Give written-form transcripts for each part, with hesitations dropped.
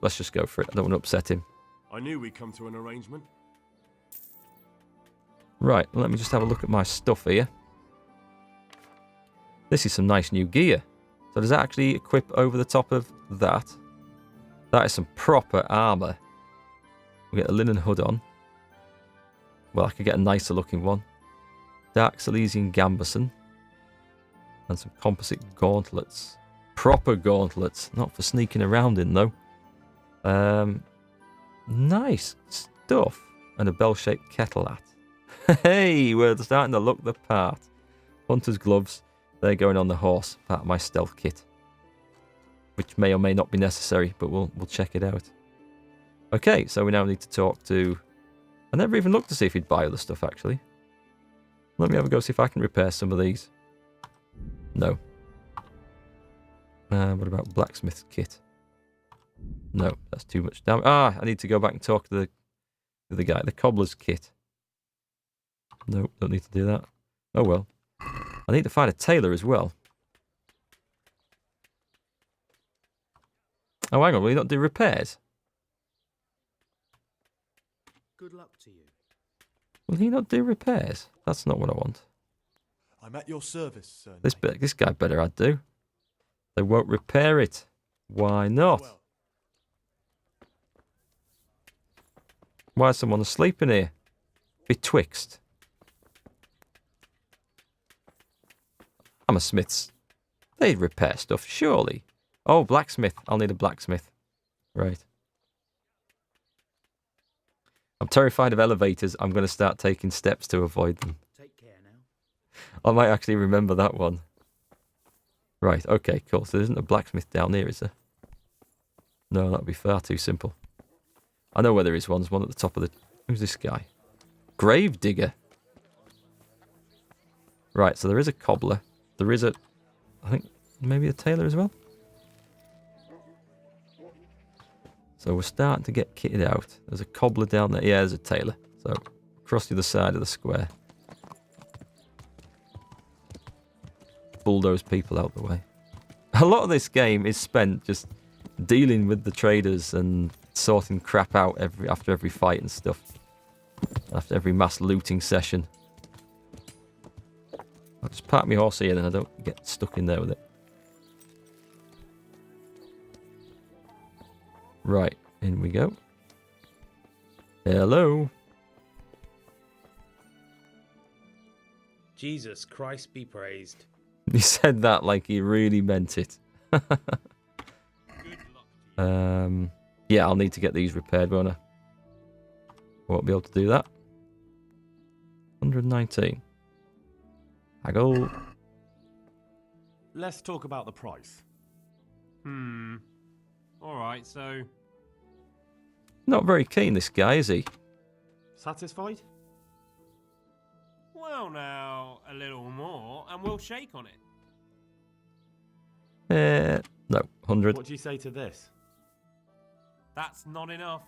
let's just go for it. I don't want to upset him. I knew we'd come to an arrangement. Right, let me just have a look at my stuff here. This is some nice new gear. So does that actually equip over the top of that? That is some proper armour. We get a linen hood on. Well, I could get a nicer looking one. Dark Silesian gambeson. And some composite gauntlets. Proper gauntlets. Not for sneaking around in, though. Nice stuff. And a bell-shaped kettle hat. Hey, we're starting to look the part. Hunter's gloves. They're going on the horse. Part of my stealth kit. Which may or may not be necessary, but we'll check it out. Okay, so we now need to talk to... I never even looked to see if he'd buy other stuff, actually. Let me have a go, see if I can repair some of these. No. What about blacksmith's kit? No, that's too much damage. Ah, I need to go back and talk to the guy. The cobbler's kit. No, don't need to do that. Oh well. I need to find a tailor as well. Oh, hang on, will you not do repairs? Good luck to you. Will he not do repairs? That's not what I want. I'm at your service, sir. This guy better I'd do. They won't repair it. Why not? Well. Why is someone asleep in here? Betwixt. I'm a smith's. They'd repair stuff, surely. Oh, blacksmith. I'll need a blacksmith. Right. I'm terrified of elevators. I'm going to start taking steps to avoid them. Take care now. I might actually remember that one. Right, okay, cool. So there isn't a blacksmith down here, is there? No, that would be far too simple. I know where there is one. There's one at the top of the... Who's this guy? Grave digger. Right, so there is a cobbler. There is a... I think maybe a tailor as well. So we're starting to get kitted out. There's a cobbler down there. Yeah, there's a tailor. So across the other side of the square. Bulldoze people out the way. A lot of this game is spent just dealing with the traders and sorting crap out after every fight and stuff. After every mass looting session. I'll just park my horse here, then I don't get stuck in there with it. Right, in we go. Hello. Jesus Christ be praised. He said that like he really meant it. Yeah, I'll need to get these repaired, won't I? Won't be able to do that. 119. Haggle. Let's talk about the price. Alright, so... Not very keen, this guy, is he? Satisfied? Well now, a little more, and we'll shake on it. No, 100. What do you say to this? That's not enough.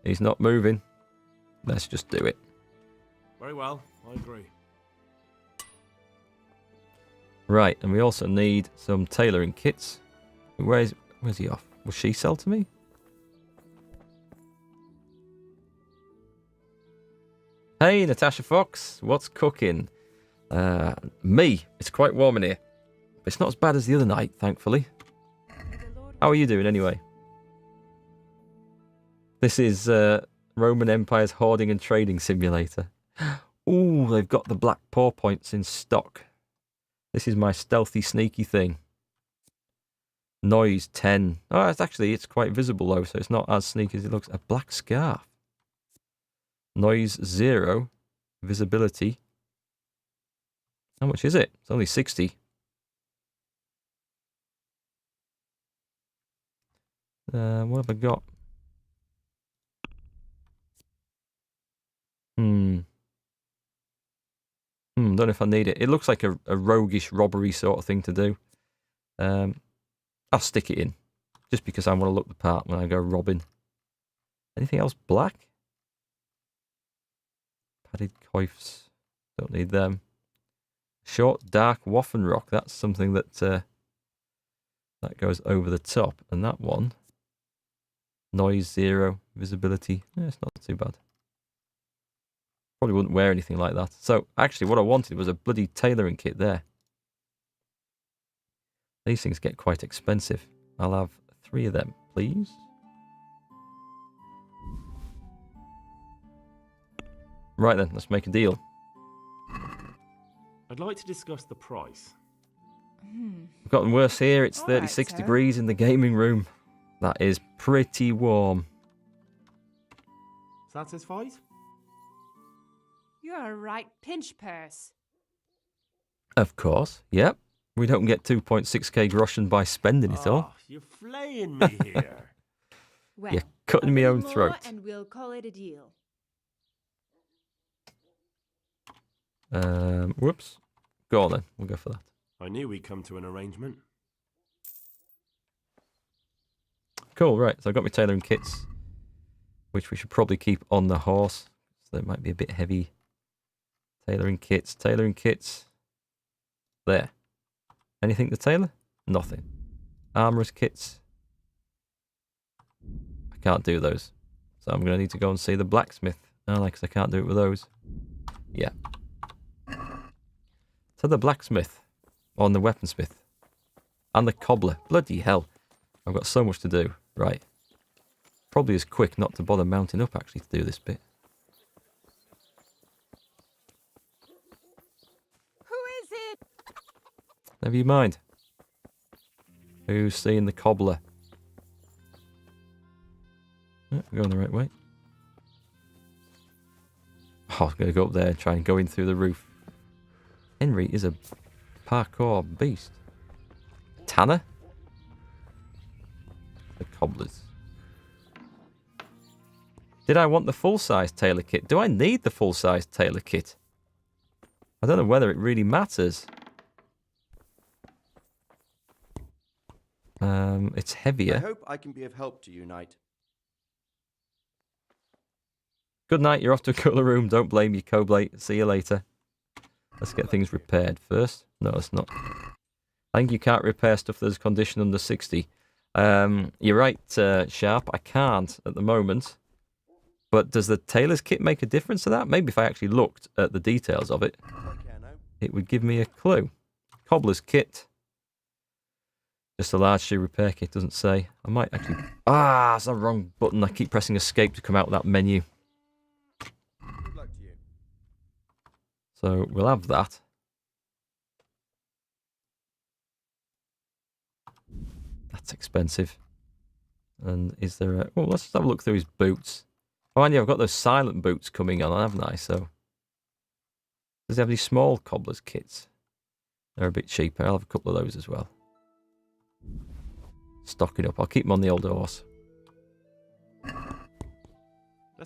He's not moving. Let's just do it. Very well, I agree. Right, and we also need some tailoring kits. Where's he off? Will she sell to me? Hey, Natasha Fox, what's cooking? Me. It's quite warm in here. But it's not as bad as the other night, thankfully. How are you doing anyway? This is Roman Empire's hoarding and trading simulator. Ooh, they've got the black paw points in stock. This is my stealthy, sneaky thing. Noise 10. Oh, it's quite visible though, so it's not as sneaky as it looks. A black scarf. Noise 0. Visibility. How much is it? It's only 60. What have I got? Don't know if I need it. It looks like a roguish robbery sort of thing to do. I'll stick it in. Just because I want to look the part when I go robbing. Anything else black? Padded coifs. Don't need them. Short, dark waffen rock. That's something that that goes over the top. And that one Noise 0. Visibility. Yeah, it's not too bad. Probably wouldn't wear anything like that. So, actually, what I wanted was a bloody tailoring kit there. These things get quite expensive. I'll have 3 of them, please. Right then, let's make a deal. I'd like to discuss the price. We've gotten worse here. It's All right, 36 sir. degrees in the gaming room. That is pretty warm. Satisfied? You're a right pinch purse. Of course, yep. We don't get 2.6k groschen by spending it all. Ah, you're flaying me here. Well, You're cutting a my little own more throat. and we'll call it a deal. Whoops. Go on then. We'll go for that. I knew we'd come to an arrangement. Cool, right. So I've got my tailoring kits, which we should probably keep on the horse. So they might be a bit heavy. Tailoring kits. There. Anything to tailor? Nothing. Armorer's kits. I can't do those. So I'm going to need to go and see the blacksmith. Because I can't do it with those. Yeah. So the blacksmith. On the weaponsmith. And the cobbler. Bloody hell. I've got so much to do. Right. Probably is quick not to bother mounting up actually to do this bit. Who is it? Never you mind. Who's seeing the cobbler? Yeah, we're going the right way. Oh, I'm going to go up there and try and go in through the roof. Henry is a parkour beast. Tanner? The cobblers. Did I want the full-size tailor kit? Do I need the full-size tailor kit? I don't know whether it really matters. It's heavier. I hope I can be of help to you, Knight. Good night, you're off to a cooler room. Don't blame your Coblate. See you later. Let's get things repaired first. No, it's not. I think you can't repair stuff that's condition under 60. You're right, Sharp. I can't at the moment. But does the tailor's kit make a difference to that? Maybe if I actually looked at the details of it, it would give me a clue. Cobbler's kit. Just a large shoe repair kit, doesn't say. I might actually... Ah, it's the wrong button. I keep pressing escape to come out of that menu. Good luck to you. So we'll have that. That's expensive. And is there a... Well, let's just have a look through his boots. Oh, and yeah, I've got those silent boots coming on, haven't I? So, does he have any small cobbler's kits? They're a bit cheaper. I'll have a couple of those as well. Stocking up. I'll keep them on the old horse.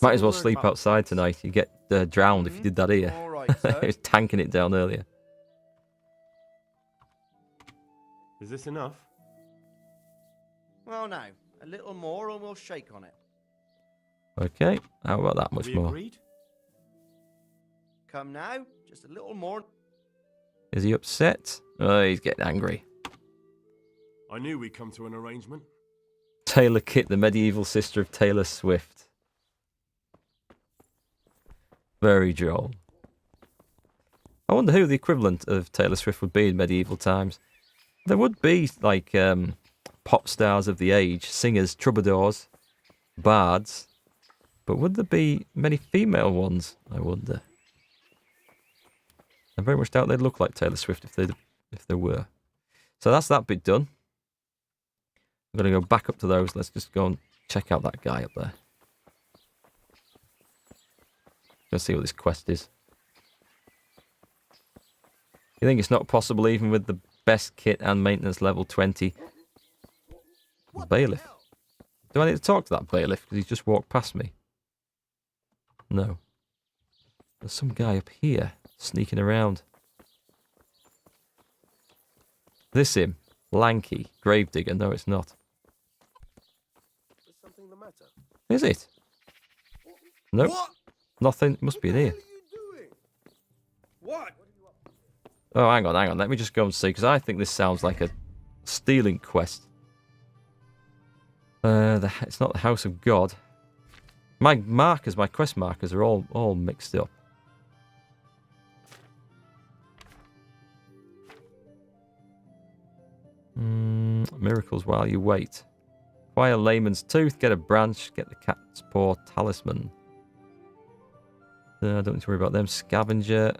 Might as well sleep outside tonight. You get drowned if you did that here. All right, sir. He was tanking it down earlier. Is this enough? Well, now, a little more and we'll shake on it. Okay, how about that much We more? agreed? Come now, just a little more. Is he upset? Oh, he's getting angry. I knew we'd come to an arrangement. Taylor Kit, the medieval sister of Taylor Swift. Very droll. I wonder who the equivalent of Taylor Swift would be in medieval times. There would be, like, pop stars of the age, singers, troubadours, bards. But would there be many female ones, I wonder? I very much doubt they'd look like Taylor Swift if they were. So that's that bit done. I'm going to go back up to those. Let's just go and check out that guy up there. Let's see what this quest is. You think it's not possible even with the best kit and maintenance level 20? Bailiff. Do I need to talk to that bailiff? Because he's just walked past me. No. There's some guy up here sneaking around. This him? Lanky. Gravedigger. No, it's not. Is something the matter? Is it? Nope. What? Nothing. It must be in here. What are you doing? What? Oh, hang on. Let me just go and see, because I think this sounds like a stealing quest. It's not the House of God. My markers, my quest markers, are all mixed up. Miracles while you wait. Acquire layman's tooth, get a branch, get the cat's paw talisman. I don't need to worry about them. Scavenger.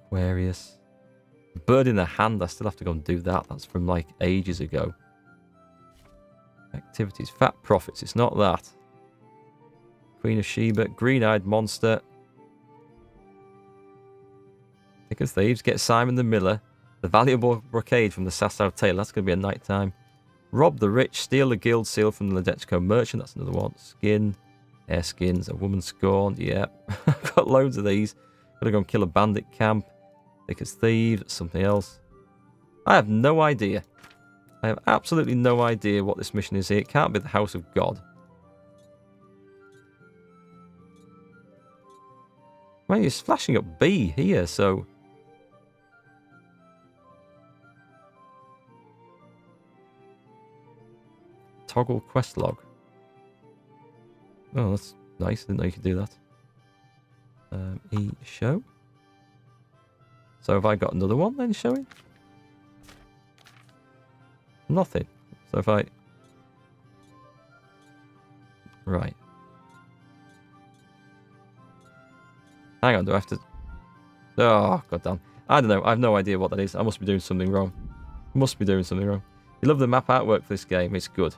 Aquarius. Bird in the hand, I still have to go and do that. That's from like ages ago. Activities. Fat profits, it's not that. Queen of Sheba. Green-eyed monster. Thick as thieves. Get Simon the Miller. The valuable brocade from the Sasau tailor. That's going to be a nighttime. Rob the rich. Steal the guild seal from the Ledetchko merchant. That's another one. Skin. Air skins. A woman scorned. Yeah. I've got loads of these. Gotta go and kill a bandit camp. Thick as thieves. Something else. I have no idea. I have absolutely no idea what this mission is here. It can't be the House of God. Well, he's flashing up B here, so... Toggle quest log. Oh, that's nice. Didn't know you could do that. E show. So have I got another one then showing? Nothing. So if I... Right. Hang on, do I have to... Oh, goddamn. I don't know. I have no idea what that is. I must be doing something wrong. Must be doing something wrong. You love the map artwork for this game. It's good.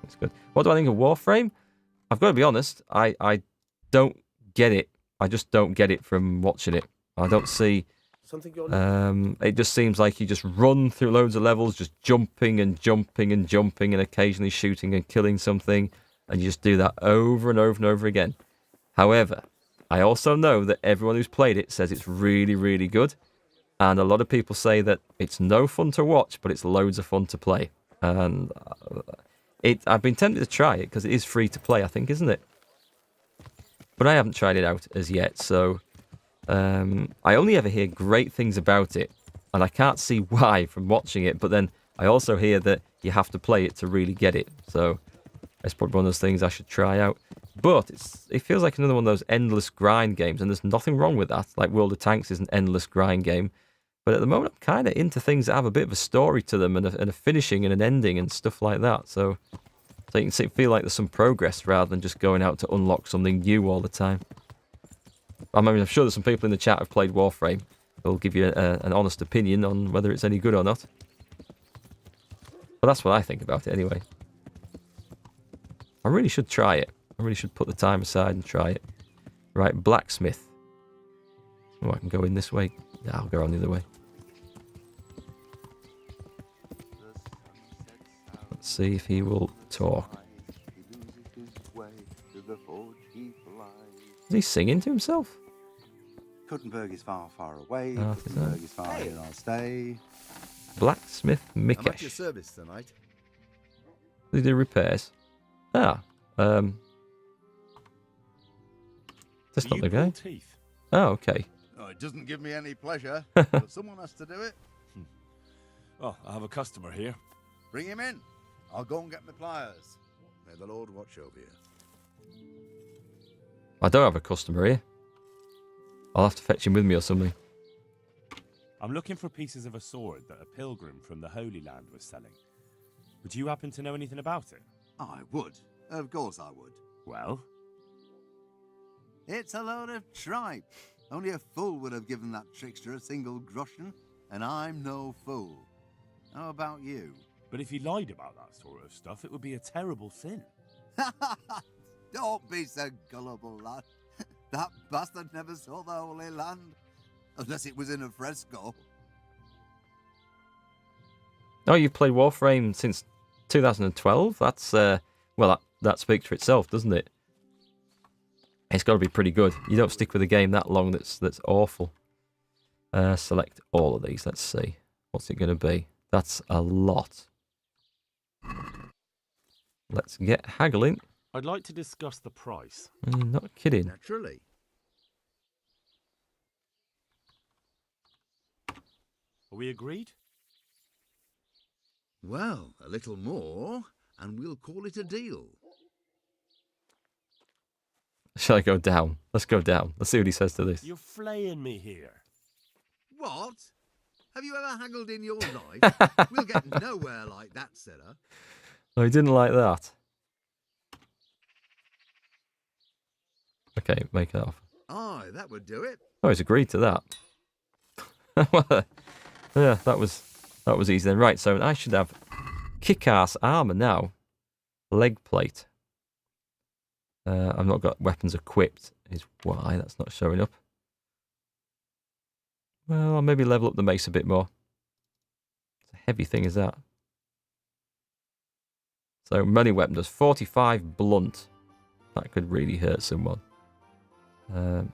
It's good. What do I think of Warframe? I've got to be honest. I don't get it. I just don't get it from watching it. I don't see... Something you're it just seems like you just run through loads of levels, just jumping and jumping and jumping and occasionally shooting and killing something, and you just do that over and over and over again. However, I also know that everyone who's played it says it's really, really good, and a lot of people say that it's no fun to watch, but it's loads of fun to play. And I've been tempted to try it because it is free to play, I think, isn't it? But I haven't tried it out as yet, so... I only ever hear great things about it, and I can't see why from watching it, but then I also hear that you have to play it to really get it, so it's probably one of those things I should try out. But it feels like another one of those endless grind games, and there's nothing wrong with that. Like World of Tanks is an endless grind game, but at the moment I'm kind of into things that have a bit of a story to them, and a finishing and an ending and stuff like that, so you can feel like there's some progress rather than just going out to unlock something new all the time. I mean, I'm sure there's some people in the chat who've played Warframe who'll give you an honest opinion on whether it's any good or not. But that's what I think about it anyway. I really should try it. I really should put the time aside and try it. Right, Blacksmith. Oh, I can go in this way. Yeah, I'll go around the other way. Let's see if he will talk. Is he singing to himself? Kuttenberg is far, far away. Oh, Kuttenberg is far, here I'll stay. Blacksmith I'm at your Mikesh. service tonight. Does he do repairs? Ah, that's not the guy. Teeth. Oh, okay. Oh, it doesn't give me any pleasure, but someone has to do it. Oh, I have a customer here. Bring him in. I'll go and get my pliers. May the Lord watch over you. I don't have a customer here. I'll have to fetch him with me or something. I'm looking for pieces of a sword that a pilgrim from the Holy Land was selling. Would you happen to know anything about it? I would. Of course I would. Well? It's a load of tripe. Only a fool would have given that trickster a single groschen, and I'm no fool. How about you? But if he lied about that sort of stuff, it would be a terrible sin. Don't be so gullible, lad. That bastard never saw the Holy Land. Unless it was in a fresco. Oh, you've played Warframe since 2012? That's, well, that speaks for itself, doesn't it? It's got to be pretty good. You don't stick with a game that long that's awful. Select all of these. Let's see. What's it going to be? That's a lot. Let's get haggling. I'd like to discuss the price. You're not kidding. Naturally. Are we agreed? Well, a little more, and we'll call it a deal. Shall I go down? Let's go down. Let's see what he says to this. You're flaying me here. What? Have you ever haggled in your life? We'll get nowhere like that, Sarah. Oh, he didn't like that. Okay, make it off. Aye, that would do it. Oh, he's agreed to that. Yeah, that was easy then. Right, so I should have kick-ass armor now. Leg plate. I've not got weapons equipped. Is why that's not showing up. Well, I'll maybe level up the mace a bit more. It's a heavy thing, is that? So, money weapon does 45 blunt. That could really hurt someone.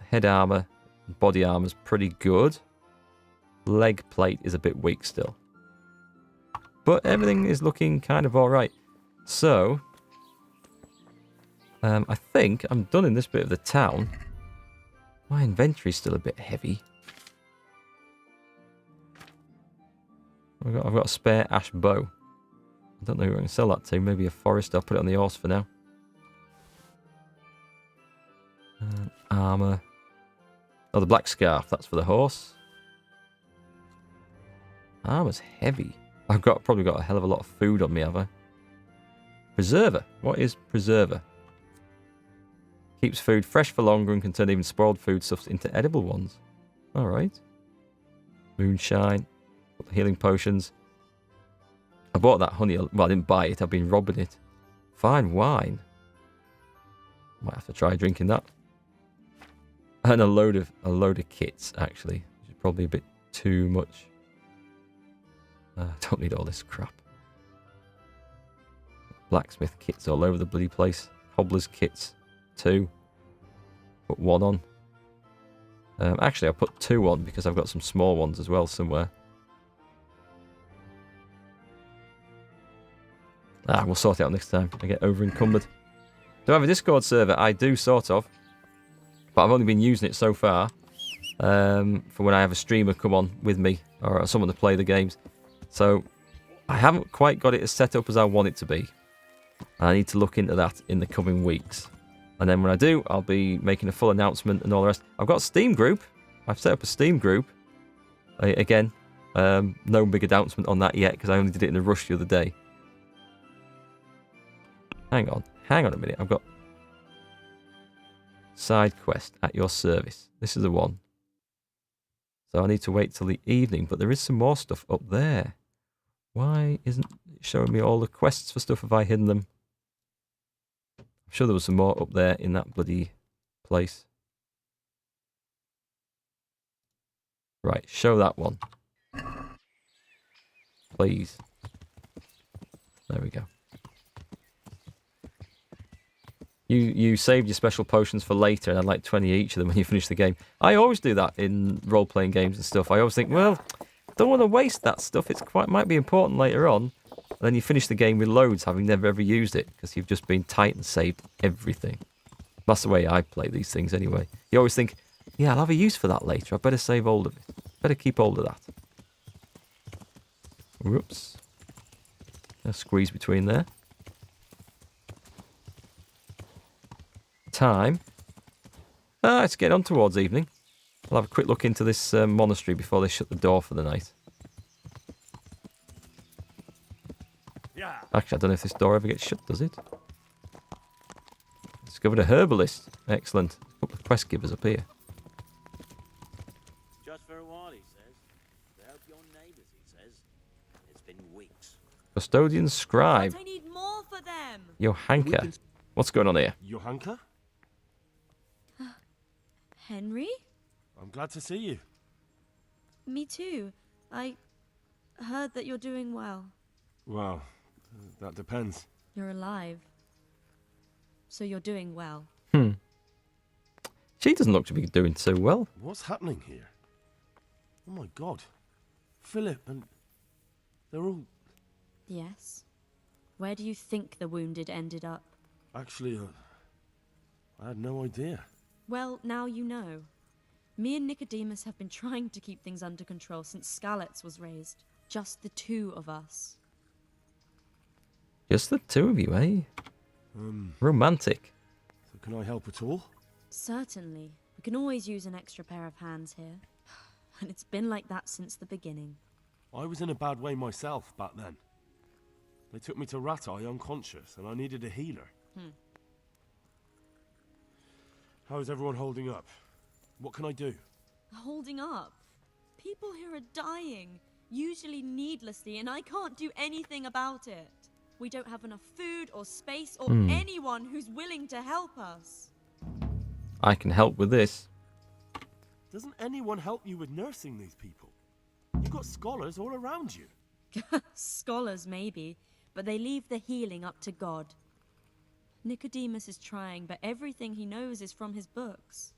Head armor, body armor's pretty good. Leg plate is a bit weak still. But everything is looking kind of alright. So, I think I'm done in this bit of the town. My inventory's still a bit heavy. I've got a spare ash bow. I don't know who I can sell that to. Maybe a forest. I'll put it on the horse for now. Armour. Oh, the black scarf. That's for the horse. Armour's heavy. I've probably got a hell of a lot of food on me, have I? Preserver. What is preserver? Keeps food fresh for longer and can turn even spoiled foodstuffs into edible ones. Alright. Moonshine. Healing potions. I bought that honey. Well, I didn't buy it. I've been robbing it. Fine wine. Might have to try drinking that. And a load of kits, actually. Which is probably a bit too much. I don't need all this crap. Blacksmith kits all over the bloody place. Cobbler's kits. 2. Put 1 on. Actually, I put 2 on because I've got some small ones as well somewhere. We'll sort it out next time. I get over encumbered. Do I have a Discord server? I do, sort of. But I've only been using it so far. For when I have a streamer come on with me. Or someone to play the games. So, I haven't quite got it as set up as I want it to be. I need to look into that in the coming weeks. And then when I do, I'll be making a full announcement and all the rest. I've got a Steam group. I've set up a Steam group. Again, no big announcement on that yet because I only did it in a rush the other day. Hang on a minute. I've got side quest at your service. This is the one. So I need to wait till the evening, but there is some more stuff up there. Why isn't it showing me all the quests for stuff? Have I hidden them? I'm sure there was some more up there in that bloody place. Right, show that one. Please. There we go. You saved your special potions for later and had like 20 each of them when you finish the game. I always do that in role-playing games and stuff. I always think, well, don't want to waste that stuff. Might be important later on. And then you finish the game with loads, having never ever used it because you've just been tight and saved everything. That's the way I play these things anyway. You always think, yeah, I'll have a use for that later. I better save hold of it. Better keep hold of that. Whoops. A squeeze between there. Time. It's getting on towards evening. I'll have a quick look into this monastery before they shut the door for the night. Yeah. Actually, I don't know if this door ever gets shut, does it? Discovered a herbalist. Excellent. A couple of quest givers up here. Just for a while, he says. To help your neighbours, he says. It's been weeks. Custodian scribe. But I need more for them. Johanka. What's going on here? Johanka? Henry? I'm glad to see you. Me too. I heard that you're doing well. Well, that depends. You're alive. So you're doing well. She doesn't look to be doing so well. What's happening here? Oh my god. Philip and... they're all... Yes. Where do you think the wounded ended up? Actually, I had no idea. Well, now you know. Me and Nicodemus have been trying to keep things under control since Skalitz was raised. Just the 2 of us. Just the two of you, eh? Romantic. So can I help at all? Certainly. We can always use an extra pair of hands here. And it's been like that since the beginning. I was in a bad way myself back then. They took me to Ratai unconscious, and I needed a healer. How is everyone holding up? What can I do? Holding up? People here are dying, usually needlessly, and I can't do anything about it. We don't have enough food or space or anyone who's willing to help us. I can help with this. Doesn't anyone help you with nursing these people? You've got scholars all around you. Scholars, maybe, but they leave the healing up to God. Nicodemus is trying, but everything he knows is from his books.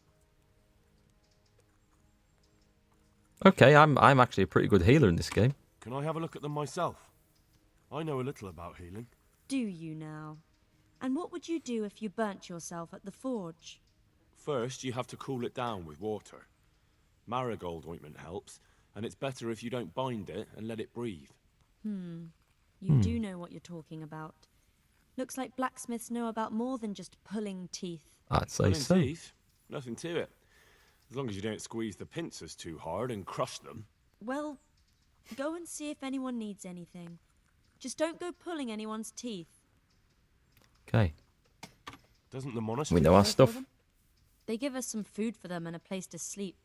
Okay, I'm actually a pretty good healer in this game. Can I have a look at them myself? I know a little about healing. Do you now? And what would you do if you burnt yourself at the forge? First, you have to cool it down with water. Marigold ointment helps, and it's better if you don't bind it and let it breathe. You do know what you're talking about. Looks like blacksmiths know about more than just pulling teeth. I'd say Pulling so. teeth? Nothing to it. As long as you don't squeeze the pincers too hard and crush them. Well, go and see if anyone needs anything. Just don't go pulling anyone's teeth. Okay, Doesn't the monastery we know our care for stuff. them? They give us some food for them and a place to sleep.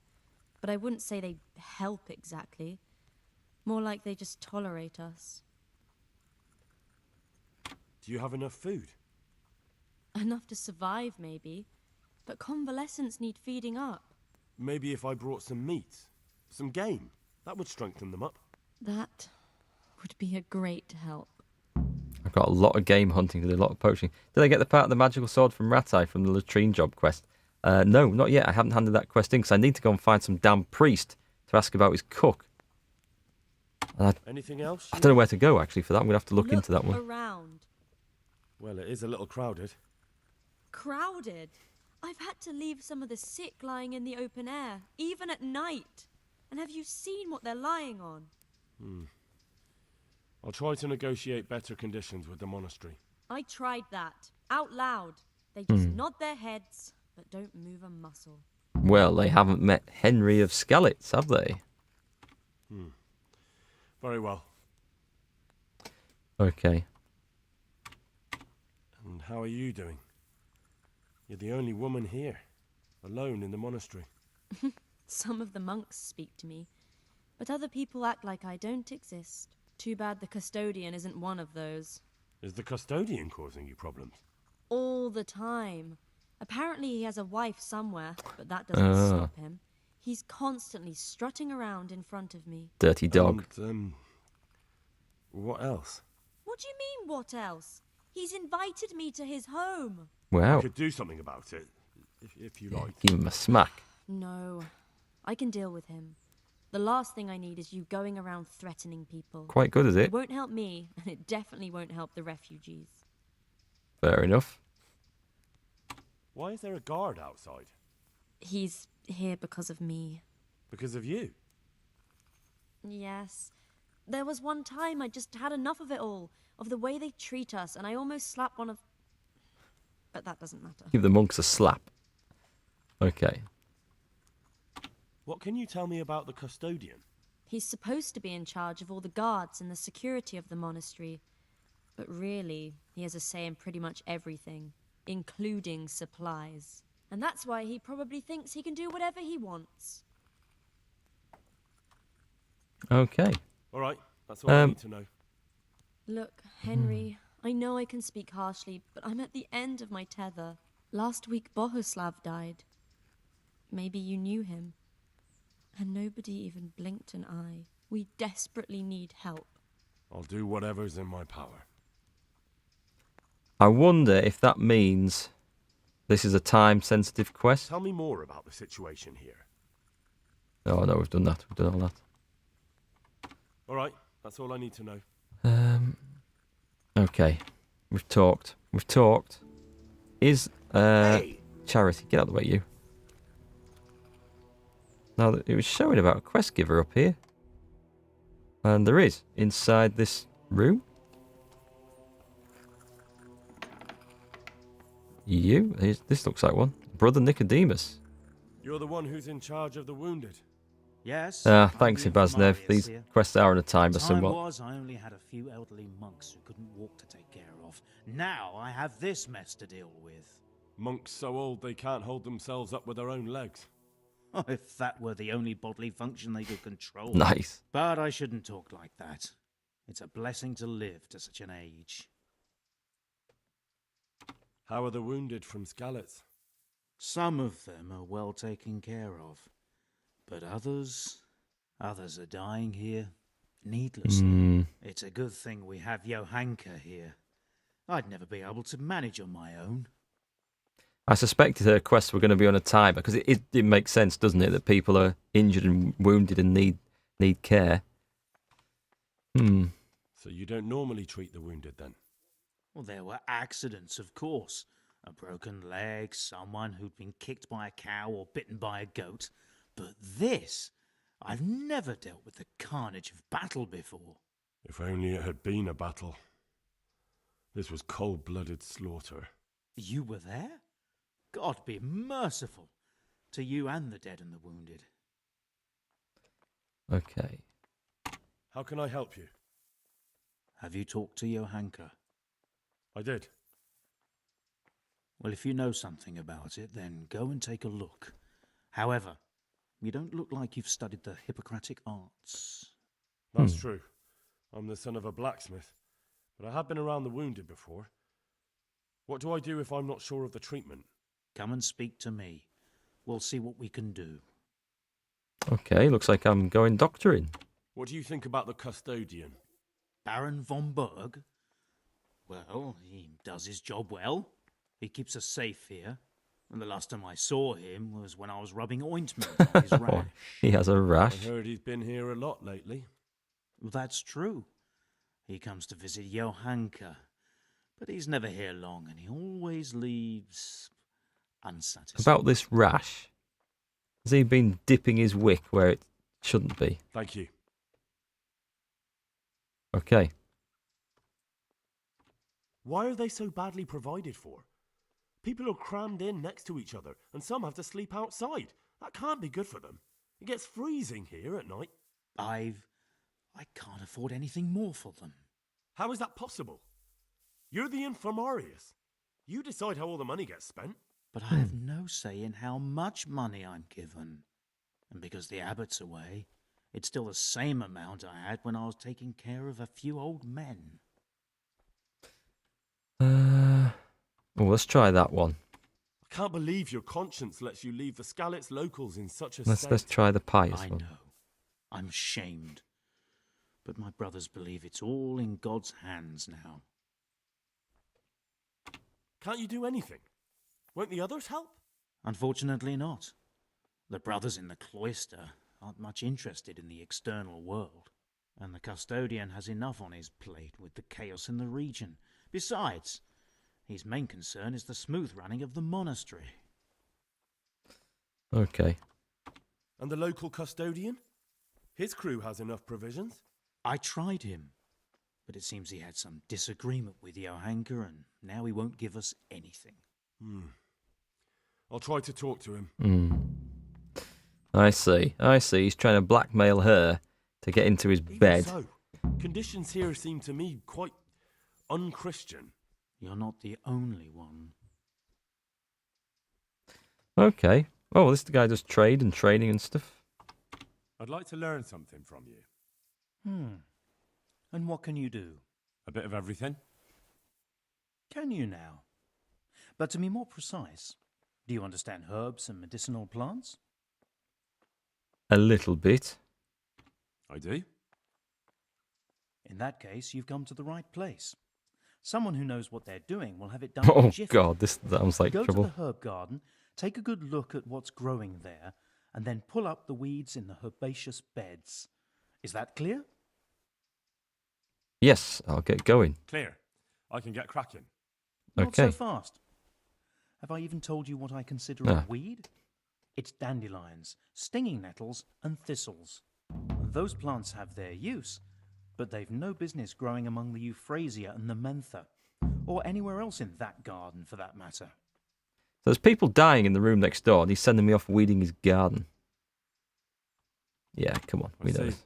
But I wouldn't say they help exactly. More like they just tolerate us. Do you have enough food? Enough to survive, maybe. But convalescents need feeding up. Maybe if I brought some meat, some game, that would strengthen them up. That would be a great help. I've got a lot of game hunting to do, a lot of poaching. Did I get the part of the magical sword from Ratai from the latrine job quest? No, not yet. I haven't handed that quest in because I need to go and find some damn priest to ask about his cook. And Anything else? I don't know where to go, actually, for that. I'm going to have to look into that one. Around. Well, it is a little crowded. Crowded. I've had to leave some of the sick lying in the open air, even at night. And have you seen what they're lying on? I'll try to negotiate better conditions with the monastery. I tried that. Out loud. They just nod their heads, but don't move a muscle. Well, they haven't met Henry of Skalitz, have they? Very well. Okay. And how are you doing? You're the only woman here, alone in the monastery. Some of the monks speak to me, but other people act like I don't exist. Too bad the custodian isn't one of those. Is the custodian causing you problems? All the time. Apparently he has a wife somewhere, but that doesn't stop him. He's constantly strutting around in front of me. Dirty dog. And, what else? What do you mean, what else? He's invited me to his home. Wow. I could do something about it, if you like. Give him a smack. No, I can deal with him. The last thing I need is you going around threatening people. Quite good, is It it? won't help me, and it definitely won't help the refugees. Fair enough. Why is there a guard outside? He's here because of me. Because of you? Yes. There was one time I just had enough of it all, of the way they treat us, and I almost slapped one of... But that doesn't matter. Give the monks a slap. Okay. What can you tell me about the custodian? He's supposed to be in charge of all the guards and the security of the monastery. But really, he has a say in pretty much everything, including supplies. And that's why he probably thinks he can do whatever he wants. Okay. All right, that's all I need to know. Look, Henry, I know I can speak harshly, but I'm at the end of my tether. Last week, Bohuslav died. Maybe you knew him. And nobody even blinked an eye. We desperately need help. I'll do whatever's in my power. I wonder if that means this is a time-sensitive quest. Tell me more about the situation here. Oh, no, we've done that. We've done all that. All right, that's all I need to know. Okay. We've talked. We've talked. Is, Charity, get out of the way, you. Now, it was showing about a quest giver up here. And there is, inside this room. you? This looks like one. Brother Nicodemus. You're the one who's in charge of the wounded. Yes. Thanks, I'm the Ibaznev. Infirmary, These here. quests are in a time are Time somewhat... was I only had a few elderly monks who couldn't walk to take care of. Now I have this mess to deal with. Monks so old they can't hold themselves up with their own legs. Oh, if that were the only bodily function they could control. Nice. But I shouldn't talk like that. It's a blessing to live to such an age. How are the wounded from Skalitz? Some of them are well taken care of. But others are dying here needlessly. It's a good thing we have Johanka here. I'd never be able to manage on my own. I suspected her quests were going to be on a timer because it makes sense, doesn't it, that people are injured and wounded and need care. So you don't normally treat the wounded then? Well, there were accidents, of course. A broken leg, someone who'd been kicked by a cow or bitten by a goat. But this, I've never dealt with the carnage of battle before. If only it had been a battle. This was cold-blooded slaughter. You were there? God be merciful to you and the dead and the wounded. Okay. How can I help you? Have you talked to Johanka? I did. Well, if you know something about it, then go and take a look. However, you don't look like you've studied the Hippocratic arts. That's true. I'm the son of a blacksmith, but I have been around the wounded before. What do I do if I'm not sure of the treatment? Come and speak to me. We'll see what we can do. Okay, looks like I'm going doctoring. What do you think about the custodian? Baron von Berg? Well, he does his job well. He keeps us safe here. And the last time I saw him was when I was rubbing ointment on his rash. He has a I rash. heard he's been here a lot lately. Well, that's true. He comes to visit Johanka. But he's never here long, and he always leaves unsatisfied. About this rash, has he been dipping his wick where it shouldn't be? Thank you. Okay. Why are they so badly provided for? People are crammed in next to each other, and some have to sleep outside. That can't be good for them. It gets freezing here at night. I can't afford anything more for them. How is that possible? You're the Infirmarius. You decide how all the money gets spent. But I have no say in how much money I'm given. And because the abbot's away, it's still the same amount I had when I was taking care of a few old men. Well, let's try that one. I can't believe your conscience lets you leave the Skalitz locals in such a Let's state. try the pious I one. know. I'm ashamed. But my brothers believe it's all in God's hands now. Can't you do anything? Won't the others help? Unfortunately not. The brothers in the cloister aren't much interested in the external world. And the custodian has enough on his plate with the chaos in the region. Besides, his main concern is the smooth running of the monastery. Okay. And the local custodian? His crew has enough provisions. I tried him, but it seems he had some disagreement with Johanka, and now he won't give us anything. I'll try to talk to him. I see. He's trying to blackmail her to get into his Even bed. so, conditions here seem to me quite unchristian. You're not the only one. Okay. Oh, this guy does trade and training and stuff. I'd like to learn something from you. And what can you do? A bit of everything. Can you now? But to be more precise, do you understand herbs and medicinal plants? A little bit. I do. In that case, you've come to the right place. Someone who knows what they're doing will have it done. Oh, in a jiffy. God, this sounds like Go trouble. to the herb garden, take a good look at what's growing there, and then pull up the weeds in the herbaceous beds. Is that clear? Yes, I'll get going. Clear. I can get cracking. Not so Okay. fast. Have I even told you what I consider Ah. a weed? It's dandelions, stinging nettles, and thistles. Those plants have their use, but they've no business growing among the euphrasia and the mentha, or anywhere else in that garden for that matter. there's people dying in the room next door, and he's sending me off weeding his garden. Yeah, come on, we know this.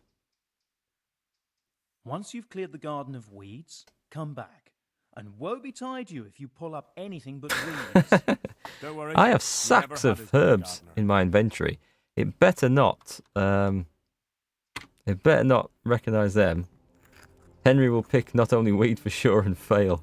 Once you've cleared the garden of weeds, come back. And woe betide you if you pull up anything but weeds. Don't worry. I have we sacks never had of a herbs gardener. in my inventory. It better not. It better not recognise them. Henry will pick not only weed for sure and fail.